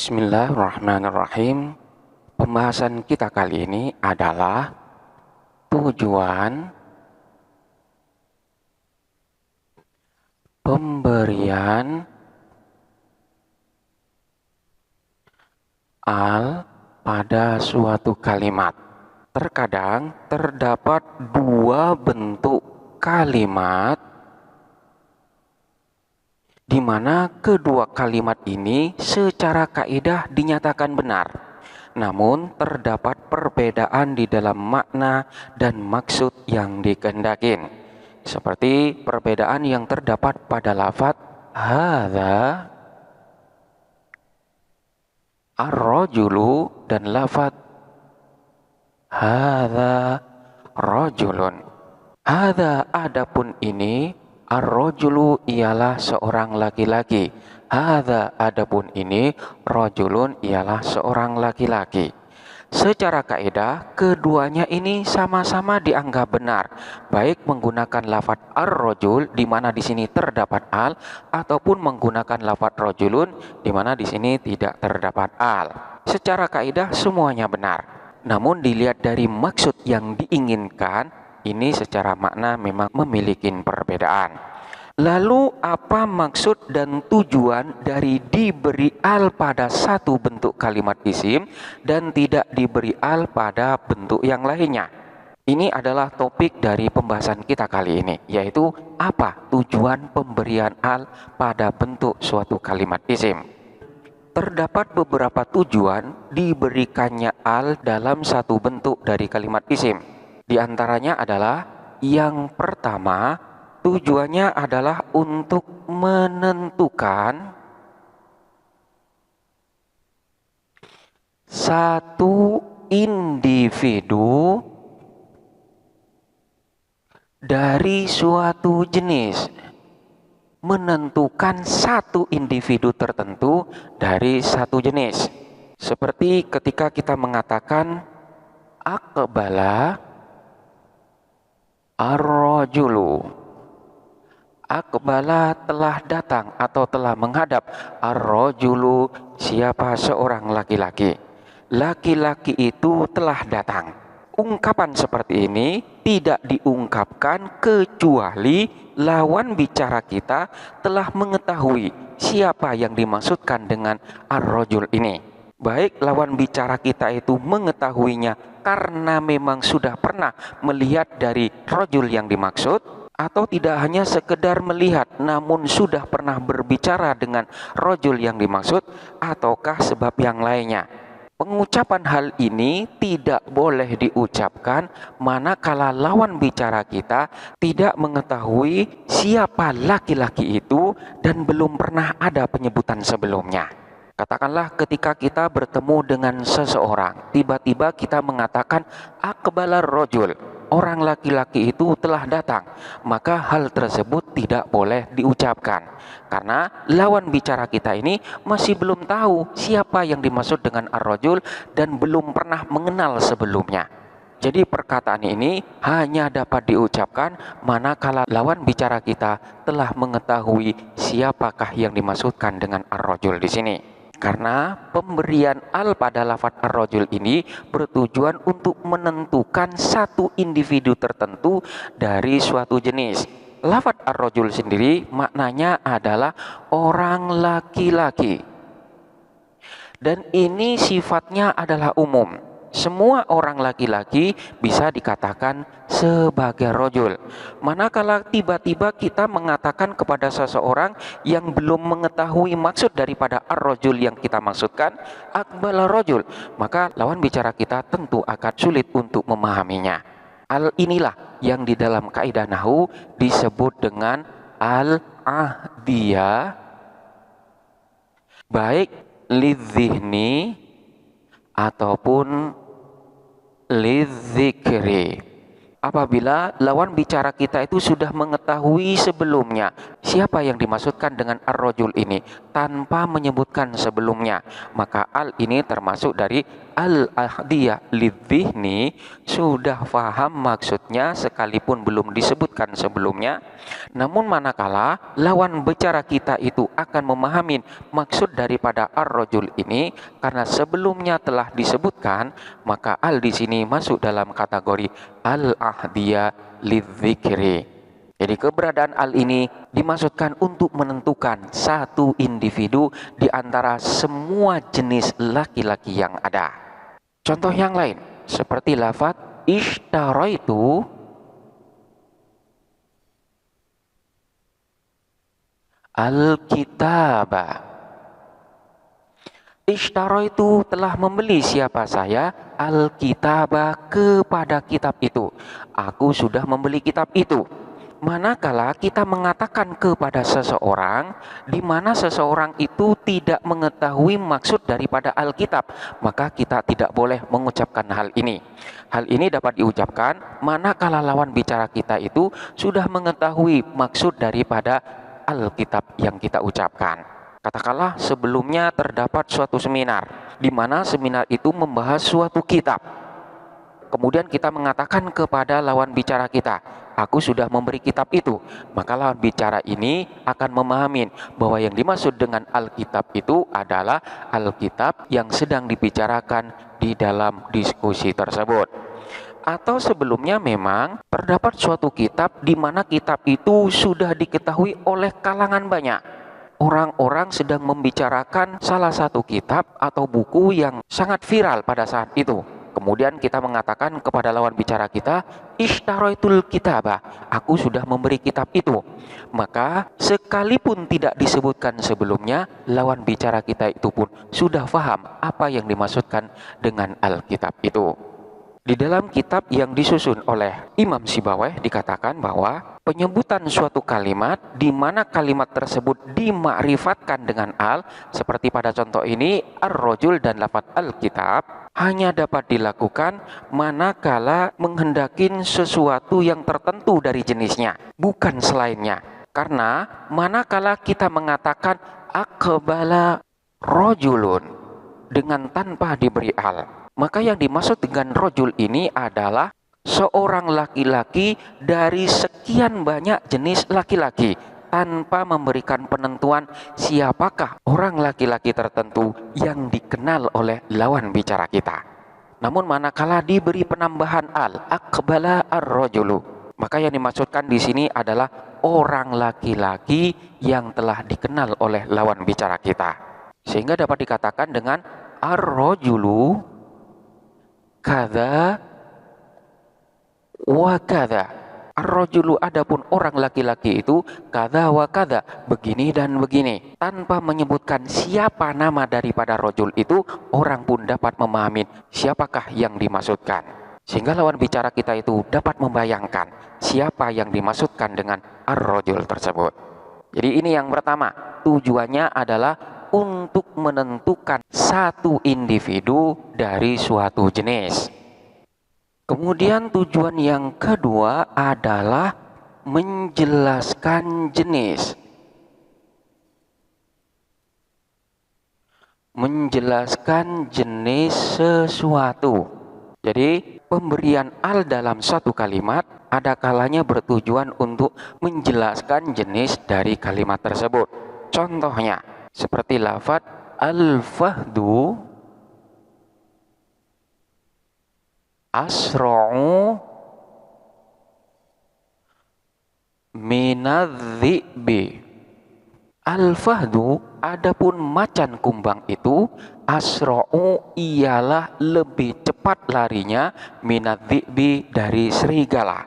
Bismillahirrahmanirrahim. Pembahasan kita kali ini adalah tujuan pemberian al pada suatu kalimat. Terkadang terdapat dua bentuk kalimat di mana kedua kalimat ini secara kaidah dinyatakan benar. Namun terdapat perbedaan di dalam makna dan maksud yang dikehendakin. Seperti perbedaan yang terdapat pada lafadz hadza ar-rajulu dan lafadz hadza rajulun. Hadza adapun ini, ar-rajulu ialah seorang laki-laki. Hadza adapun ini, rajulun ialah seorang laki-laki. Secara kaidah, keduanya ini sama-sama dianggap benar, baik menggunakan lafadz ar-rajul di mana di sini terdapat al, ataupun menggunakan lafadz rajulun di mana di sini tidak terdapat al. Secara kaidah semuanya benar. Namun dilihat dari maksud yang diinginkan, ini secara makna memang memiliki perbedaan. Lalu apa maksud dan tujuan dari diberi al pada satu bentuk kalimat isim dan tidak diberi al pada bentuk yang lainnya? Ini adalah topik dari pembahasan kita kali ini, yaitu apa tujuan pemberian al pada bentuk suatu kalimat isim. Terdapat beberapa tujuan diberikannya al dalam satu bentuk dari kalimat isim. Di antaranya adalah yang pertama, tujuannya adalah untuk menentukan satu individu dari suatu jenis. Menentukan satu individu tertentu dari satu jenis. Seperti ketika kita mengatakan aqbala ar-rajulu. Aqbala telah datang atau telah menghadap. Ar-rajulu siapa seorang laki-laki. Laki-laki itu telah datang. Ungkapan seperti ini tidak diungkapkan kecuali lawan bicara kita telah mengetahui siapa yang dimaksudkan dengan ar-rajul ini. Baik lawan bicara kita itu mengetahuinya karena memang sudah pernah melihat dari rajul yang dimaksud, atau tidak hanya sekedar melihat namun sudah pernah berbicara dengan rajul yang dimaksud, ataukah sebab yang lainnya. Pengucapan hal ini tidak boleh diucapkan manakala lawan bicara kita tidak mengetahui siapa laki-laki itu dan belum pernah ada penyebutan sebelumnya. Katakanlah ketika kita bertemu dengan seseorang, tiba-tiba kita mengatakan aqbala rajul, orang laki-laki itu telah datang, maka hal tersebut tidak boleh diucapkan. Karena lawan bicara kita ini masih belum tahu siapa yang dimaksud dengan ar-rajul dan belum pernah mengenal sebelumnya. Jadi perkataan ini hanya dapat diucapkan manakala lawan bicara kita telah mengetahui siapakah yang dimaksudkan dengan ar-rajul di sini. Karena pemberian al pada lafadz ar-rajul ini bertujuan untuk menentukan satu individu tertentu dari suatu jenis. Lafadz ar-rajul sendiri maknanya adalah orang laki-laki. Dan ini sifatnya adalah umum. Semua orang laki-laki bisa dikatakan sebagai rajul. Manakala tiba-tiba kita mengatakan kepada seseorang yang belum mengetahui maksud daripada ar-rajul yang kita maksudkan, aqbala rajul, maka lawan bicara kita tentu akan sulit untuk memahaminya. Al inilah yang di dalam kaidah nahwu disebut dengan al-ahdiyah, baik lidzihni ataupun lidzikri. Apabila lawan bicara kita itu sudah mengetahui sebelumnya siapa yang dimaksudkan dengan ar-rajul ini tanpa menyebutkan sebelumnya, maka al ini termasuk dari al-ahdiyah lidzihni sudah faham maksudnya sekalipun belum disebutkan sebelumnya. Namun manakala lawan bicara kita itu akan memahami maksud daripada ar-rajul ini karena sebelumnya telah disebutkan, maka al di sini masuk dalam kategori al-ahdiyah lidzikri. Jadi keberadaan al ini dimaksudkan untuk menentukan satu individu di antara semua jenis laki-laki yang ada. Contoh yang lain, seperti lafaz ishtaraitu al-kitaba. Ishtaraitu telah membeli siapa saya al-kitaba kepada kitab itu. Aku sudah membeli kitab itu. Manakala kita mengatakan kepada seseorang di mana seseorang itu tidak mengetahui maksud daripada Alkitab, maka kita tidak boleh mengucapkan hal ini. Hal ini dapat diucapkan manakala lawan bicara kita itu sudah mengetahui maksud daripada Alkitab yang kita ucapkan. Katakanlah sebelumnya terdapat suatu seminar, di mana seminar itu membahas suatu kitab. Kemudian kita mengatakan kepada lawan bicara kita, aku sudah memberi kitab itu. Maka lawan bicara ini akan memahami bahwa yang dimaksud dengan Alkitab itu adalah Alkitab yang sedang dibicarakan di dalam diskusi tersebut. Atau sebelumnya memang terdapat suatu kitab di mana kitab itu sudah diketahui oleh kalangan banyak. Orang-orang sedang membicarakan salah satu kitab atau buku yang sangat viral pada saat itu. Kemudian kita mengatakan kepada lawan bicara kita, ishtaraitul kitabah, aku sudah memberi kitab itu. Maka sekalipun tidak disebutkan sebelumnya, lawan bicara kita itu pun sudah paham apa yang dimaksudkan dengan Alkitab itu. Di dalam kitab yang disusun oleh Imam Sibawayh dikatakan bahwa penyebutan suatu kalimat di mana kalimat tersebut dimakrifatkan dengan al, seperti pada contoh ini ar-rajul dan lafaz Alkitab, hanya dapat dilakukan manakala menghendakin sesuatu yang tertentu dari jenisnya, bukan selainnya. Karena manakala kita mengatakan aqbala rajulun dengan tanpa diberi al, maka yang dimaksud dengan rajul ini adalah seorang laki-laki dari sekian banyak jenis laki-laki, tanpa memberikan penentuan siapakah orang laki-laki tertentu yang dikenal oleh lawan bicara kita. Namun manakala diberi penambahan al, aqbala ar-rajulu, maka yang dimaksudkan di sini adalah orang laki-laki yang telah dikenal oleh lawan bicara kita. Sehingga dapat dikatakan dengan ar-rajulu kada wa kada. Ar-rajulu adapun orang laki-laki itu kada wa kada, begini dan begini. Tanpa menyebutkan siapa nama daripada rajul itu, orang pun dapat memahami siapakah yang dimaksudkan. Sehingga lawan bicara kita itu dapat membayangkan siapa yang dimaksudkan dengan ar-rajul tersebut. Jadi ini yang pertama, tujuannya adalah untuk menentukan satu individu dari suatu jenis. Kemudian tujuan yang kedua adalah menjelaskan jenis. Menjelaskan jenis sesuatu. Jadi pemberian al dalam satu kalimat ada kalanya bertujuan untuk menjelaskan jenis dari kalimat tersebut. Contohnya seperti lafaz al-fahdu asra'u minadh-dhi'bi. Al-fahdu adapun macan kumbang itu asra'u ialah lebih cepat larinya minadh-dhi'bi dari serigala.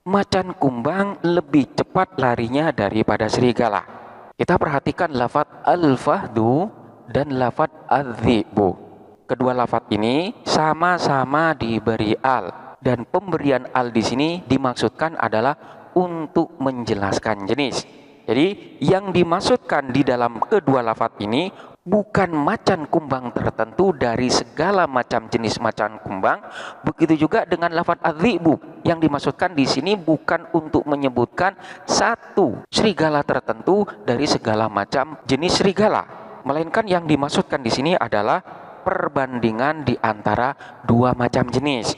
Macan kumbang lebih cepat larinya daripada serigala. Kita perhatikan lafaz al-fahdu dan lafaz adz-dhi'bu. Kedua lafaz ini sama-sama diberi al, dan pemberian al di sini dimaksudkan adalah untuk menjelaskan jenis. Jadi yang dimaksudkan di dalam kedua lafaz ini bukan macan kumbang tertentu dari segala macam jenis macan kumbang. Begitu juga dengan lafaz adz-dhi'bu, yang dimaksudkan di sini bukan untuk menyebutkan satu serigala tertentu dari segala macam jenis serigala, melainkan yang dimaksudkan di sini adalah perbandingan di antara dua macam jenis.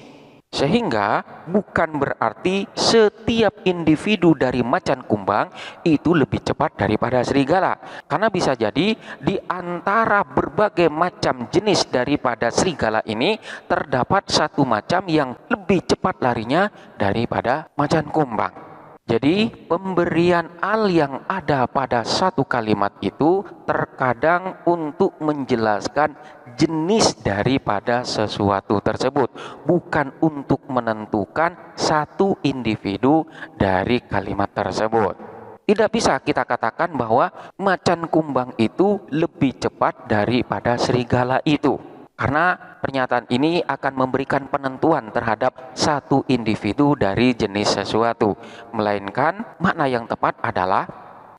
Sehingga bukan berarti setiap individu dari macan kumbang itu lebih cepat daripada serigala. Karena bisa jadi di antara berbagai macam jenis daripada serigala ini terdapat satu macam yang lebih cepat larinya daripada macan kumbang. Jadi pemberian al yang ada pada satu kalimat itu terkadang untuk menjelaskan jenis daripada sesuatu tersebut, bukan untuk menentukan satu individu dari kalimat tersebut. Tidak bisa kita katakan bahwa macan kumbang itu lebih cepat daripada serigala itu. Karena pernyataan ini akan memberikan penentuan terhadap satu individu dari jenis sesuatu. Melainkan makna yang tepat adalah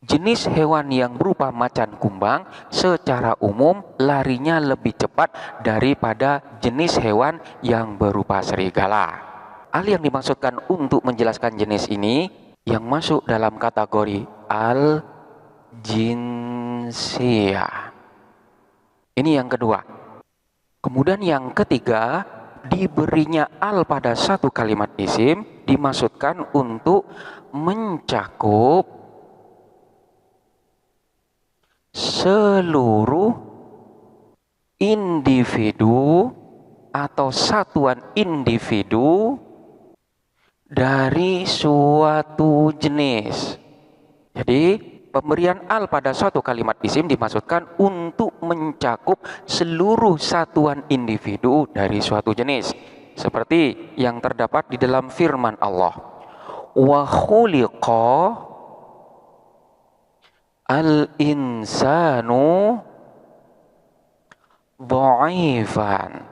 jenis hewan yang berupa macan kumbang secara umum larinya lebih cepat daripada jenis hewan yang berupa serigala. Hal yang dimaksudkan untuk menjelaskan jenis ini yang masuk dalam kategori al-jinsiyah. Ini yang kedua. Kemudian yang ketiga, diberinya al pada satu kalimat isim dimaksudkan untuk mencakup seluruh individu atau satuan individu dari suatu jenis. Jadi pemberian al pada suatu kalimat isim dimaksudkan untuk mencakup seluruh satuan individu dari suatu jenis. Seperti yang terdapat di dalam firman Allah. Wa khuliqa al-insanu dha'ifan.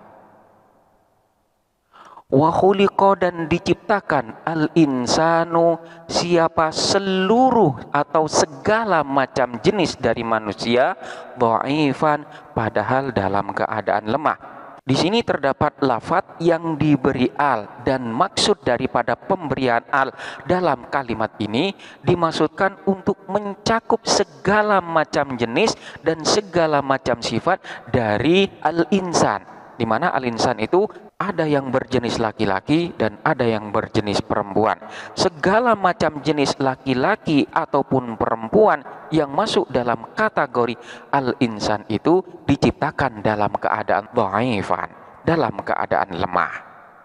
Wa khuliqa dan diciptakan al-insanu siapa seluruh atau segala macam jenis dari manusia dha'ifan padahal dalam keadaan lemah. Di sini terdapat lafadz yang diberi al dan maksud daripada pemberian al dalam kalimat ini dimaksudkan untuk mencakup segala macam jenis dan segala macam sifat dari al-insan. Di mana al-insan itu ada yang berjenis laki-laki dan ada yang berjenis perempuan. Segala macam jenis laki-laki ataupun perempuan yang masuk dalam kategori al-insan itu diciptakan dalam keadaan dhaifan, dalam keadaan lemah.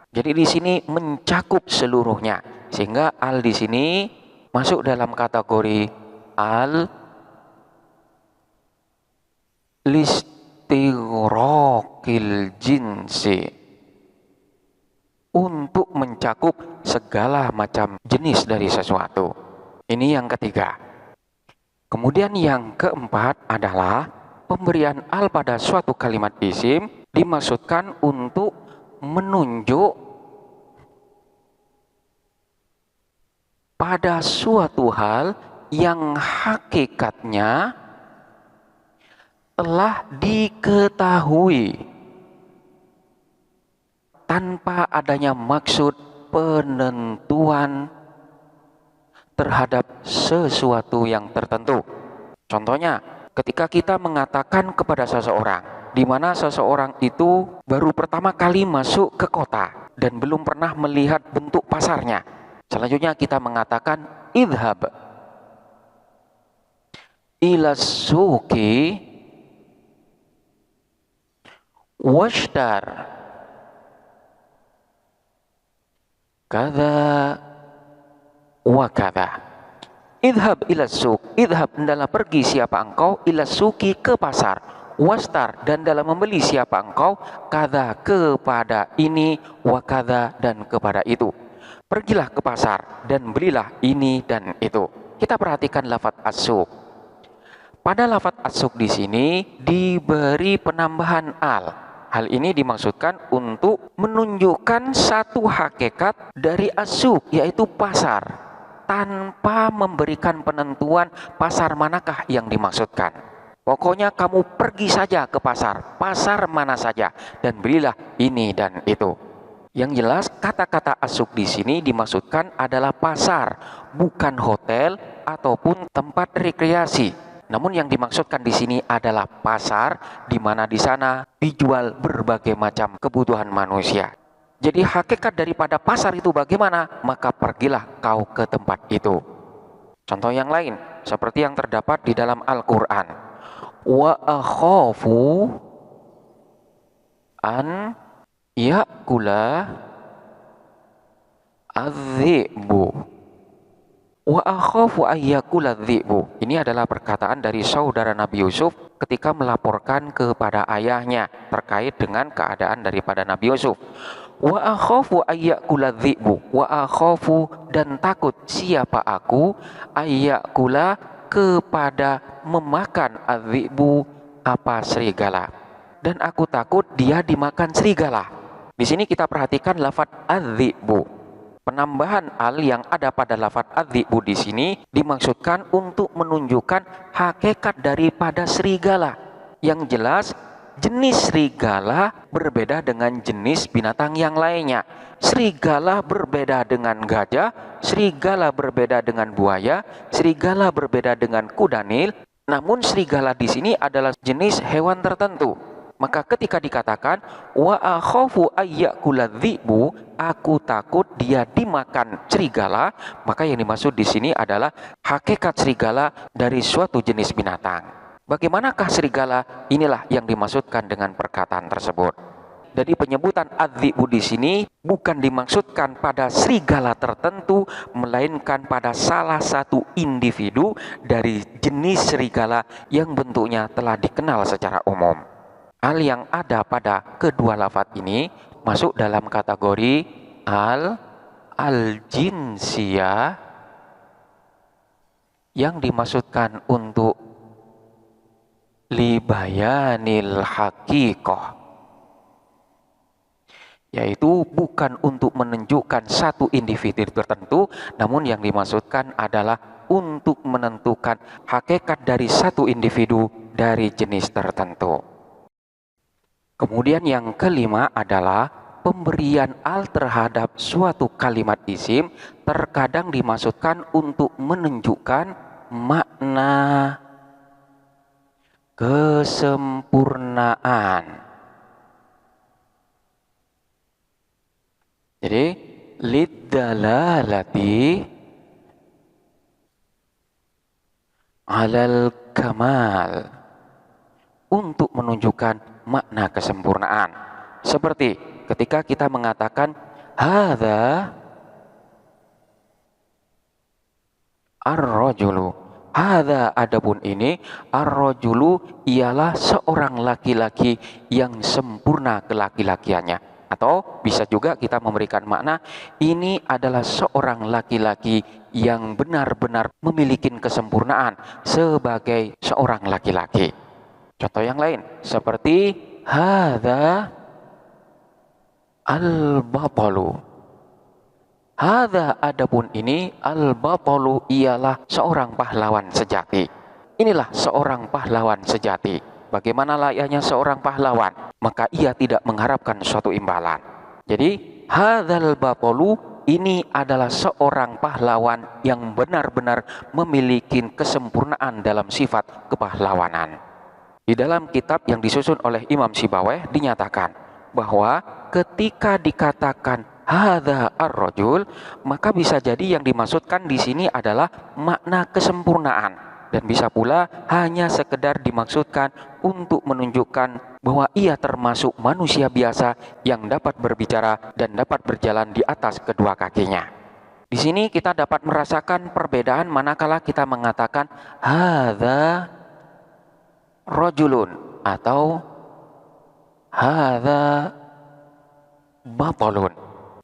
Jadi di sini mencakup seluruhnya, sehingga al di sini masuk dalam kategori al-istighraqil jinsi, untuk mencakup segala macam jenis dari sesuatu. Ini yang ketiga. Kemudian yang keempat adalah pemberian al pada suatu kalimat isim dimaksudkan untuk menunjuk pada suatu hal yang hakikatnya telah diketahui tanpa adanya maksud penentuan terhadap sesuatu yang tertentu. Contohnya, ketika kita mengatakan kepada seseorang, di mana seseorang itu baru pertama kali masuk ke kota dan belum pernah melihat bentuk pasarnya. Selanjutnya kita mengatakan, idhab ila suqi washtar kada wa kada. Idhab ila suq, idhab adalah pergi siapa engkau, ila suqi ke pasar, wastar dan dalam membeli siapa engkau, kada kepada ini, wa kada dan kepada itu. Pergilah ke pasar dan belilah ini dan itu. Kita perhatikan lafadz as-suq. Pada lafadz as-suq di sini diberi penambahan al. Hal ini dimaksudkan untuk menunjukkan satu hakikat dari as-suq, yaitu pasar, tanpa memberikan penentuan pasar manakah yang dimaksudkan. Pokoknya kamu pergi saja ke pasar, pasar mana saja, dan belilah ini dan itu. Yang jelas kata-kata as-suq di sini dimaksudkan adalah pasar, bukan hotel ataupun tempat rekreasi. Namun yang dimaksudkan di sini adalah pasar, di mana di sana dijual berbagai macam kebutuhan manusia. Jadi hakikat daripada pasar itu bagaimana? Maka pergilah kau ke tempat itu. Contoh yang lain, seperti yang terdapat di dalam Al-Quran. Wa akhafu an ya'kula adh-dhi'bu. Wa akhafu ayyakula dhi'bu. Ini adalah perkataan dari saudara Nabi Yusuf ketika melaporkan kepada ayahnya terkait dengan keadaan daripada Nabi Yusuf. Wa akhafu ayyakula dhi'bu. Wa akhafu, dan takut siapa aku, ayyakula, kepada memakan adh-dhi'bu, apa, serigala. Dan aku takut dia dimakan serigala. Di sini kita perhatikan lafaz adh-dhi'bu. Penambahan al yang ada pada lafaz adh-dhi'bu di sini dimaksudkan untuk menunjukkan hakikat daripada serigala. Yang jelas, jenis serigala berbeda dengan jenis binatang yang lainnya. Serigala berbeda dengan gajah, serigala berbeda dengan buaya, serigala berbeda dengan kuda nil. Namun serigala di sini adalah jenis hewan tertentu. Maka ketika dikatakan wa akhafu ayyakula dhi'bu, aku takut dia dimakan serigala, maka yang dimaksud di sini adalah hakikat serigala dari suatu jenis binatang. Bagaimanakah serigala? Inilah yang dimaksudkan dengan perkataan tersebut. Jadi penyebutan adh-dhi'bu di sini bukan dimaksudkan pada serigala tertentu, melainkan pada salah satu individu dari jenis serigala yang bentuknya telah dikenal secara umum. Al yang ada pada kedua lafaz ini masuk dalam kategori al-jinsiyah yang dimaksudkan untuk libayanil haqiqah, yaitu bukan untuk menunjukkan satu individu tertentu, namun yang dimaksudkan adalah untuk menentukan hakikat dari satu individu dari jenis tertentu. Kemudian yang kelima adalah pemberian al terhadap suatu kalimat isim terkadang dimaksudkan untuk menunjukkan makna kesempurnaan. Jadi liddalalati alal kamal, untuk menunjukkan makna kesempurnaan. Seperti ketika kita mengatakan hadza ar-rajulu. Hadza, adapun ini, ar-rajulu ialah seorang laki-laki yang sempurna kelaki-lakiannya. Atau bisa juga kita memberikan makna ini adalah seorang laki-laki yang benar-benar memiliki kesempurnaan sebagai seorang laki-laki. Contoh yang lain seperti hadza al-batalu. Hadza, adapun ini, al-batalu ialah seorang pahlawan sejati. Inilah seorang pahlawan sejati. Bagaimana layaknya seorang pahlawan? Maka ia tidak mengharapkan suatu imbalan. Jadi hadzal batalu ini adalah seorang pahlawan yang benar-benar memiliki kesempurnaan dalam sifat kepahlawanan. Di dalam kitab yang disusun oleh Imam Sibawayh dinyatakan bahwa ketika dikatakan hadza ar-rajul, maka bisa jadi yang dimaksudkan di sini adalah makna kesempurnaan, dan bisa pula hanya sekedar dimaksudkan untuk menunjukkan bahwa ia termasuk manusia biasa yang dapat berbicara dan dapat berjalan di atas kedua kakinya. Di sini kita dapat merasakan perbedaan manakala kita mengatakan hadza rajulun atau hadza batalun.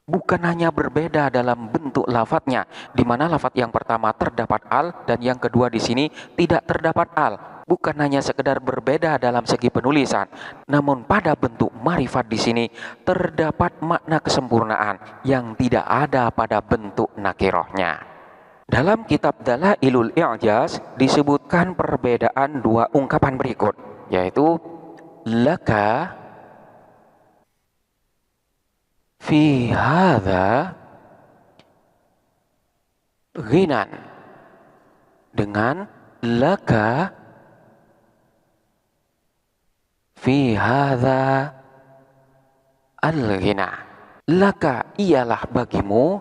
Bukan hanya berbeda dalam bentuk lafadznya, di mana lafadz yang pertama terdapat al dan yang kedua di sini tidak terdapat al. Bukan hanya sekedar berbeda dalam segi penulisan, namun pada bentuk marifat di sini terdapat makna kesempurnaan yang tidak ada pada bentuk nakirohnya. Dalam kitab Dalailul I'jaz disebutkan perbedaan dua ungkapan berikut, yaitu laka fi hadza ghinan, dengan laka fi hadza al-ghina. Laka ialah bagimu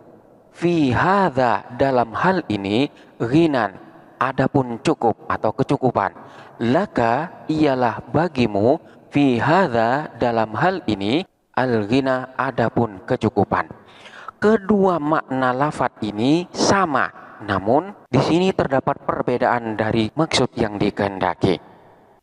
fi hadza dalam hal ini ghinan adapun cukup atau kecukupan. Laka ialah bagimu fi hadza dalam hal ini al-ghina adapun kecukupan. Kedua makna lafadz ini sama, namun di sini terdapat perbedaan dari maksud yang dikehendaki.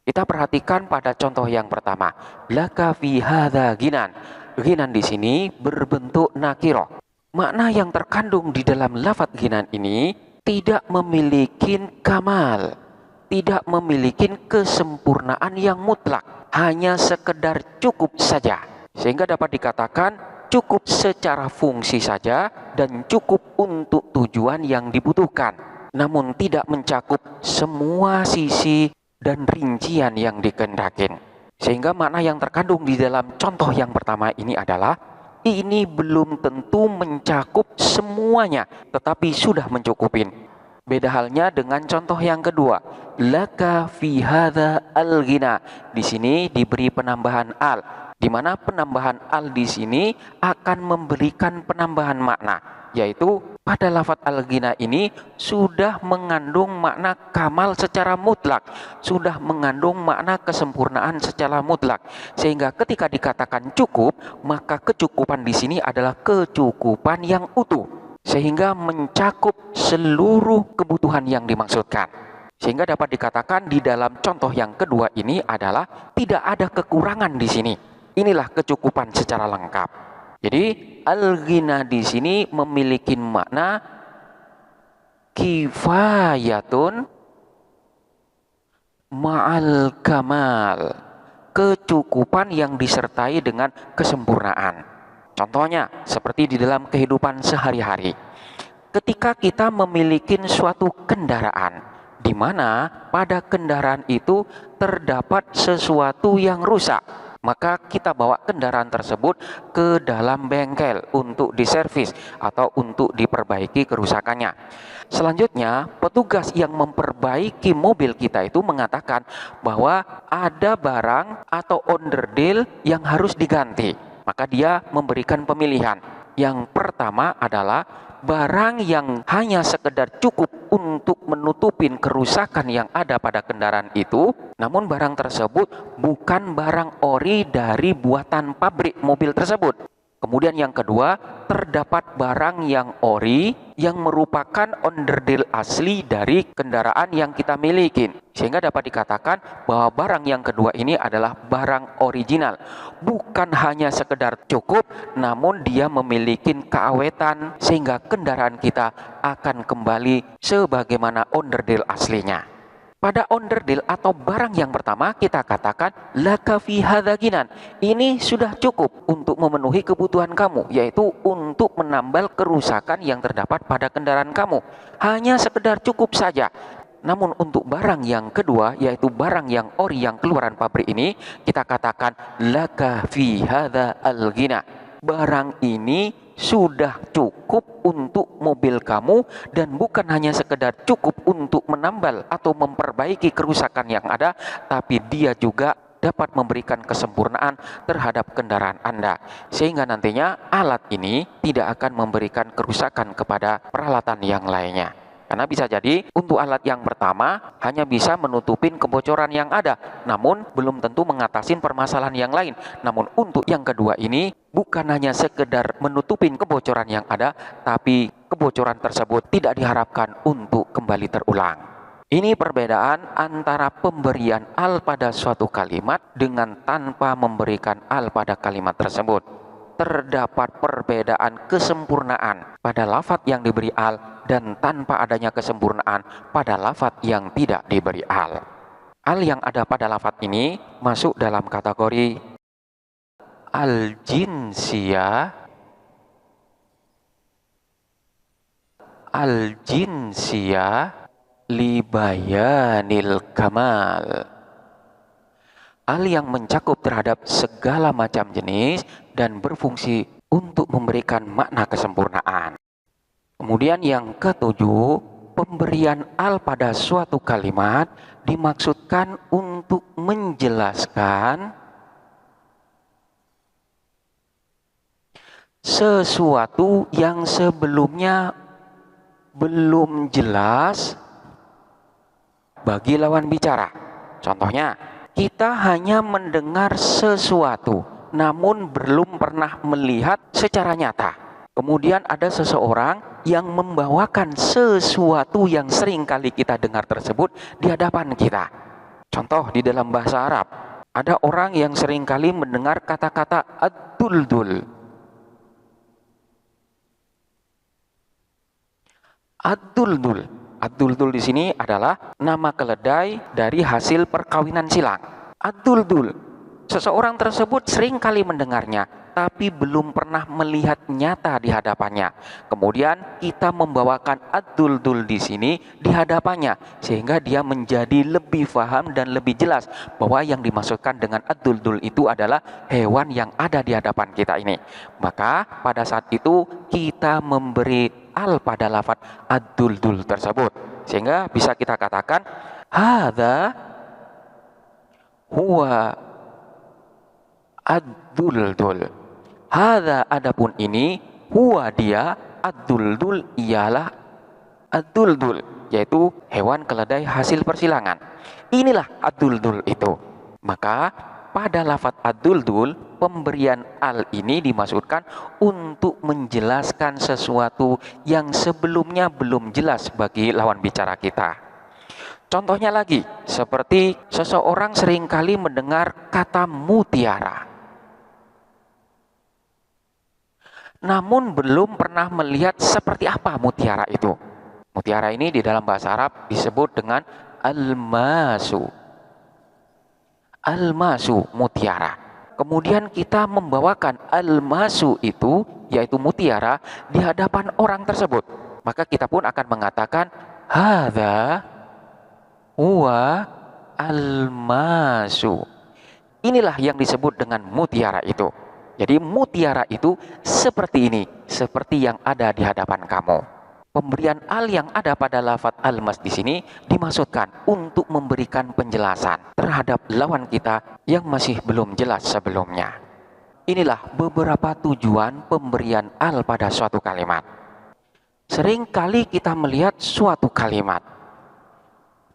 Kita perhatikan pada contoh yang pertama, laka fi hadza ghinan. Ghinan di sini berbentuk nakiro. Makna yang terkandung di dalam lafadz ghinan ini tidak memiliki kamal, tidak memiliki kesempurnaan yang mutlak, hanya sekedar cukup saja. Sehingga dapat dikatakan cukup secara fungsi saja dan cukup untuk tujuan yang dibutuhkan, namun tidak mencakup semua sisi dan rincian yang dikehendaki. Sehingga makna yang terkandung di dalam contoh yang pertama ini adalah ini belum tentu mencakup semuanya, tetapi sudah mencukupin. Beda halnya dengan contoh yang kedua, laka fi hadza al-ghina. Di sini diberi penambahan al, di mana penambahan al di sini akan memberikan penambahan makna, yaitu pada lafadz al-ghina ini sudah mengandung makna kamal secara mutlak, sudah mengandung makna kesempurnaan secara mutlak. Sehingga ketika dikatakan cukup, maka kecukupan di sini adalah kecukupan yang utuh, sehingga mencakup seluruh kebutuhan yang dimaksudkan. Sehingga dapat dikatakan di dalam contoh yang kedua ini adalah tidak ada kekurangan di sini. Inilah kecukupan secara lengkap. Jadi al-ghina di sini memiliki makna kifayatun ma'al kamal, kecukupan yang disertai dengan kesempurnaan. Contohnya seperti di dalam kehidupan sehari-hari. Ketika kita memiliki suatu kendaraan, di mana pada kendaraan itu terdapat sesuatu yang rusak, maka kita bawa kendaraan tersebut ke dalam bengkel untuk diservis atau untuk diperbaiki kerusakannya. Selanjutnya, petugas yang memperbaiki mobil kita itu mengatakan bahwa ada barang atau onderdil yang harus diganti. Maka dia memberikan pemilihan. Yang pertama adalah barang yang hanya sekedar cukup untuk menutupin kerusakan yang ada pada kendaraan itu, namun barang tersebut bukan barang ori dari buatan pabrik mobil tersebut. Kemudian yang kedua, terdapat barang yang ori yang merupakan onderdil asli dari kendaraan yang kita miliki. Sehingga dapat dikatakan bahwa barang yang kedua ini adalah barang original. Bukan hanya sekedar cukup, namun dia memiliki keawetan sehingga kendaraan kita akan kembali sebagaimana onderdil aslinya. Pada onderdil atau barang yang pertama kita katakan laka fi hadza ghinan. Ini sudah cukup untuk memenuhi kebutuhan kamu, yaitu untuk menambal kerusakan yang terdapat pada kendaraan kamu. Hanya sekedar cukup saja. Namun untuk barang yang kedua, yaitu barang yang ori yang keluaran pabrik ini, kita katakan laka fi hadza al-ghina. Barang ini sudah cukup untuk mobil kamu dan bukan hanya sekedar cukup untuk menambal atau memperbaiki kerusakan yang ada, tapi dia juga dapat memberikan kesempurnaan terhadap kendaraan Anda. Sehingga nantinya alat ini tidak akan memberikan kerusakan kepada peralatan yang lainnya. Karena bisa jadi untuk alat yang pertama hanya bisa menutupin kebocoran yang ada, namun belum tentu mengatasi permasalahan yang lain. Namun untuk yang kedua ini bukan hanya sekedar menutupin kebocoran yang ada, tapi kebocoran tersebut tidak diharapkan untuk kembali terulang. Ini perbedaan antara pemberian al pada suatu kalimat dengan tanpa memberikan al pada kalimat tersebut. Terdapat perbedaan kesempurnaan pada lafadz yang diberi al dan tanpa adanya kesempurnaan pada lafadz yang tidak diberi al. Al yang ada pada lafadz ini masuk dalam kategori al-jinsiyah, libayanil kamal. Al yang mencakup terhadap segala macam jenis dan berfungsi untuk memberikan makna kesempurnaan. Kemudian yang ketujuh, pemberian al pada suatu kalimat dimaksudkan untuk menjelaskan sesuatu yang sebelumnya belum jelas bagi lawan bicara. Contohnya, kita hanya mendengar sesuatu namun belum pernah melihat secara nyata. Kemudian ada seseorang yang membawakan sesuatu yang sering kali kita dengar tersebut di hadapan kita. Contoh di dalam bahasa Arab, ada orang yang sering kali mendengar kata-kata ad-duldul. Ad-duldul. Ad-duldul di sini adalah nama keledai dari hasil perkawinan silang. Ad-duldul. Seseorang tersebut sering kali mendengarnya, tapi belum pernah melihat nyata di hadapannya. Kemudian kita membawakan ad-duldul di sini di hadapannya, sehingga dia menjadi lebih paham dan lebih jelas bahwa yang dimaksudkan dengan ad-duldul itu adalah hewan yang ada di hadapan kita ini. Maka pada saat itu kita memberi al pada lafaz ad-duldul tersebut, sehingga bisa kita katakan hadza huwa ad-duldul. Hadza adapun ini, huwa dia, ad-duldul ialah ad-duldul, yaitu hewan keledai hasil persilangan. Inilah ad-duldul itu. Maka pada lafaz ad-duldul, pemberian al ini dimaksudkan untuk menjelaskan sesuatu yang sebelumnya belum jelas bagi lawan bicara kita. Contohnya lagi, seperti seseorang seringkali mendengar kata mutiara, namun belum pernah melihat seperti apa mutiara itu. Mutiara ini di dalam bahasa Arab disebut dengan almasu. Almasu, mutiara. Kemudian kita membawakan almasu itu, yaitu mutiara, di hadapan orang tersebut. Maka kita pun akan mengatakan hadza huwa almasu. Inilah yang disebut dengan mutiara itu. Jadi mutiara itu seperti ini, seperti yang ada di hadapan kamu. Pemberian al yang ada pada lafaz almas di sini dimaksudkan untuk memberikan penjelasan terhadap lawan kita yang masih belum jelas sebelumnya. Inilah beberapa tujuan pemberian al pada suatu kalimat. Seringkali kita melihat suatu kalimat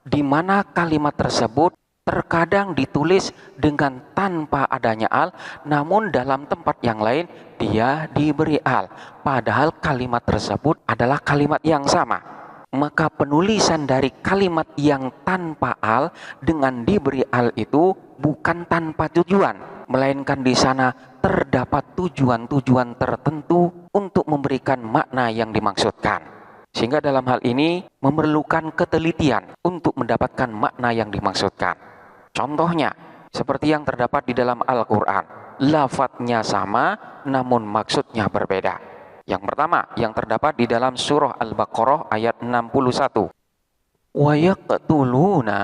di mana kalimat tersebut terkadang ditulis dengan tanpa adanya al, namun dalam tempat yang lain dia diberi al, padahal kalimat tersebut adalah kalimat yang sama. Maka penulisan dari kalimat yang tanpa al dengan diberi al itu bukan tanpa tujuan, melainkan di sana terdapat tujuan-tujuan tertentu untuk memberikan makna yang dimaksudkan. Sehingga dalam hal ini memerlukan ketelitian untuk mendapatkan makna yang dimaksudkan. Contohnya, seperti yang terdapat di dalam Al-Quran. Lafadznya sama, namun maksudnya berbeda. Yang pertama, yang terdapat di dalam surah Al-Baqarah ayat 61. Wa yaqtuluna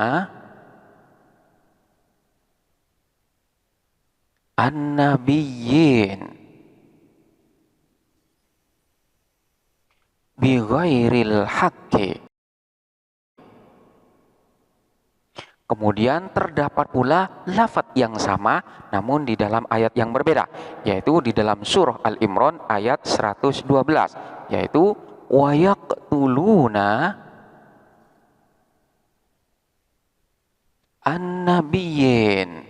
an-nabiyyin bighairil haqqi. Kemudian terdapat pula lafaz yang sama namun di dalam ayat yang berbeda, yaitu di dalam surah Al-Imran ayat 112, yaitu wa yaqtuluna an-nabiyyin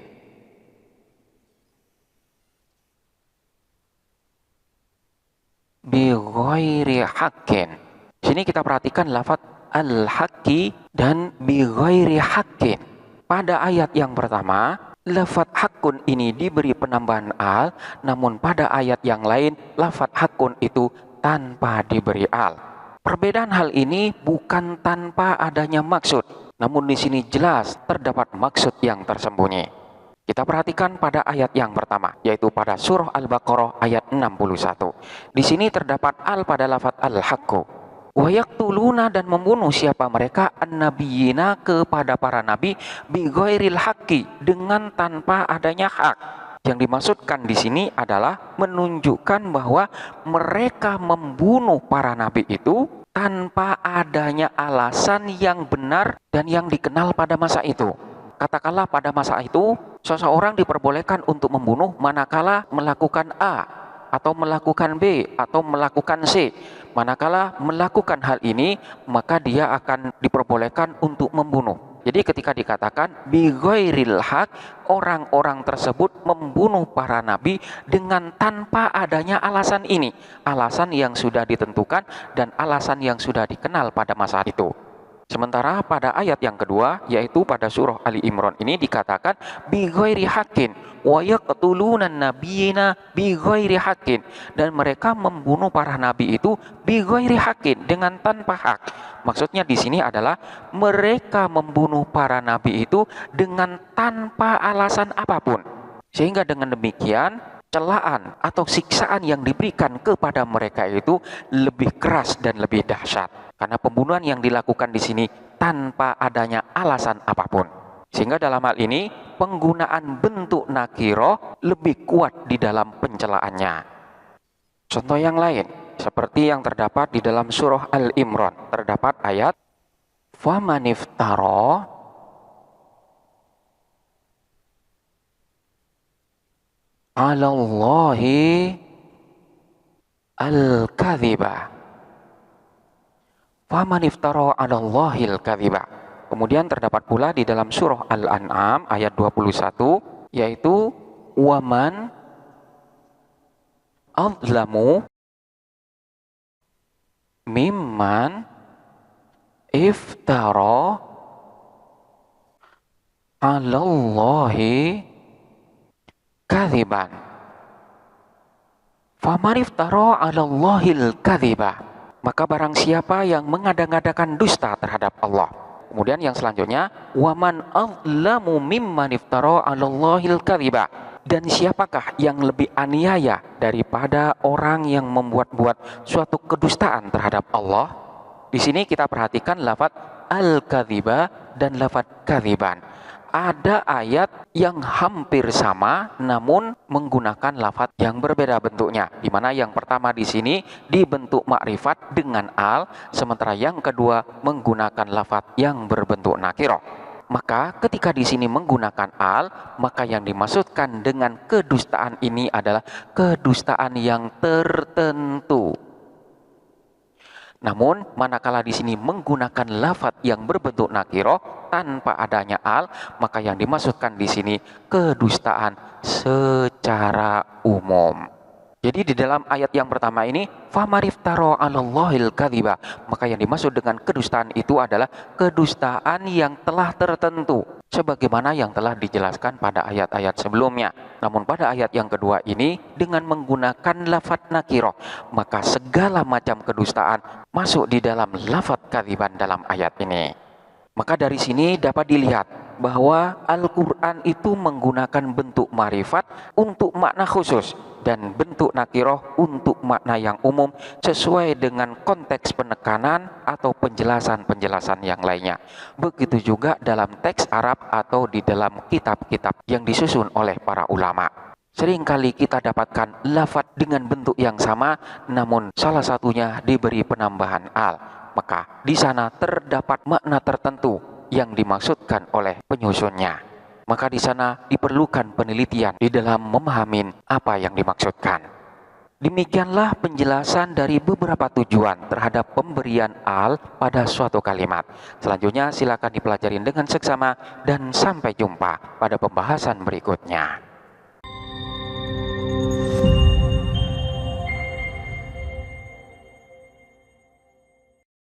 bi ghairi haqqin. Sini kita perhatikan lafaz al-haqqi dan bi ghairi haqqin. Pada ayat yang pertama, lafaz haqqun ini diberi penambahan al, namun pada ayat yang lain lafaz haqqun itu tanpa diberi al. Perbedaan hal ini bukan tanpa adanya maksud, namun di sini jelas terdapat maksud yang tersembunyi. Kita perhatikan pada ayat yang pertama, yaitu pada surah Al-Baqarah ayat 61. Di sini terdapat al pada lafaz al-haqqu. Wa yaqtuluna, dan membunuh siapa mereka, an-nabiyina, kepada para nabi, bi ghairil haqqi, dengan tanpa adanya hak. Yang dimaksudkan di sini adalah menunjukkan bahwa mereka membunuh para nabi itu tanpa adanya alasan yang benar dan yang dikenal pada masa itu. Katakanlah pada masa itu seseorang diperbolehkan untuk membunuh manakala melakukan A, atau melakukan B atau melakukan C. Manakala melakukan hal ini, maka dia akan diperbolehkan untuk membunuh. Jadi ketika dikatakan bighairil haq, orang-orang tersebut membunuh para nabi dengan tanpa adanya alasan ini, alasan yang sudah ditentukan dan alasan yang sudah dikenal pada masa itu. Sementara pada ayat yang kedua, yaitu pada surah Ali Imran ini dikatakan bighairi haqqin wa yaqtuluna nabiyina bighairi haqqin, dan mereka membunuh para nabi itu bighairi haqqin, dengan tanpa hak. Maksudnya di sini adalah mereka membunuh para nabi itu dengan tanpa alasan apapun. Sehingga dengan demikian celaan atau siksaan yang diberikan kepada mereka itu lebih keras dan lebih dahsyat. Karena pembunuhan yang dilakukan di sini tanpa adanya alasan apapun. Sehingga dalam hal ini penggunaan bentuk nakiroh lebih kuat di dalam pencelaannya. Contoh yang lain, seperti yang terdapat di dalam surah Al-Imran, terdapat ayat famaniftaro alallahi al-kadhiba. Famaniftaro alallahi al-kadhiba. Kemudian terdapat pula di dalam surah Al-An'am ayat 21, yaitu waman azlamu mimman iftara alallahi kadhiban. Faman iftara alallahil kadhiba, maka barang siapa yang mengada-ngadakan dusta terhadap Allah. Kemudian yang selanjutnya, waman azlamu mimman iftara alallahil kadhiba, dan siapakah yang lebih aniaya daripada orang yang membuat-buat suatu kedustaan terhadap Allah. Di sini kita perhatikan lafaz al-kadhiba dan lafaz kadhiban. Ada ayat yang hampir sama namun menggunakan lafaz yang berbeda bentuknya, di mana yang pertama di sini dibentuk makrifat dengan al, sementara yang kedua menggunakan lafaz yang berbentuk nakirah. Maka ketika di sini menggunakan al, maka yang dimaksudkan dengan kedustaan ini adalah kedustaan yang tertentu. Namun manakala di sini menggunakan lafaz yang berbentuk nakirah tanpa adanya al, maka yang dimaksudkan di sini kedustaan secara umum. Jadi di dalam ayat yang pertama ini famariftaro alallahil kadhiba, maka yang dimaksud dengan kedustaan itu adalah kedustaan yang telah tertentu, sebagaimana yang telah dijelaskan pada ayat-ayat sebelumnya. Namun pada ayat yang kedua ini dengan menggunakan lafaz nakirah, maka segala macam kedustaan masuk di dalam lafaz kadhiban dalam ayat ini. Maka dari sini dapat dilihat bahwa Al-Quran itu menggunakan bentuk marifat untuk makna khusus dan bentuk nakirah untuk makna yang umum sesuai dengan konteks penekanan atau penjelasan-penjelasan yang lainnya. Begitu juga dalam teks Arab atau di dalam kitab-kitab yang disusun oleh para ulama. Seringkali kita dapatkan lafaz dengan bentuk yang sama, namun salah satunya diberi penambahan al. Maka di sana terdapat makna tertentu yang dimaksudkan oleh penyusunnya. Maka di sana diperlukan penelitian di dalam memahami apa yang dimaksudkan. Demikianlah penjelasan dari beberapa tujuan terhadap pemberian al pada suatu kalimat. Selanjutnya silakan dipelajari dengan seksama dan sampai jumpa pada pembahasan berikutnya.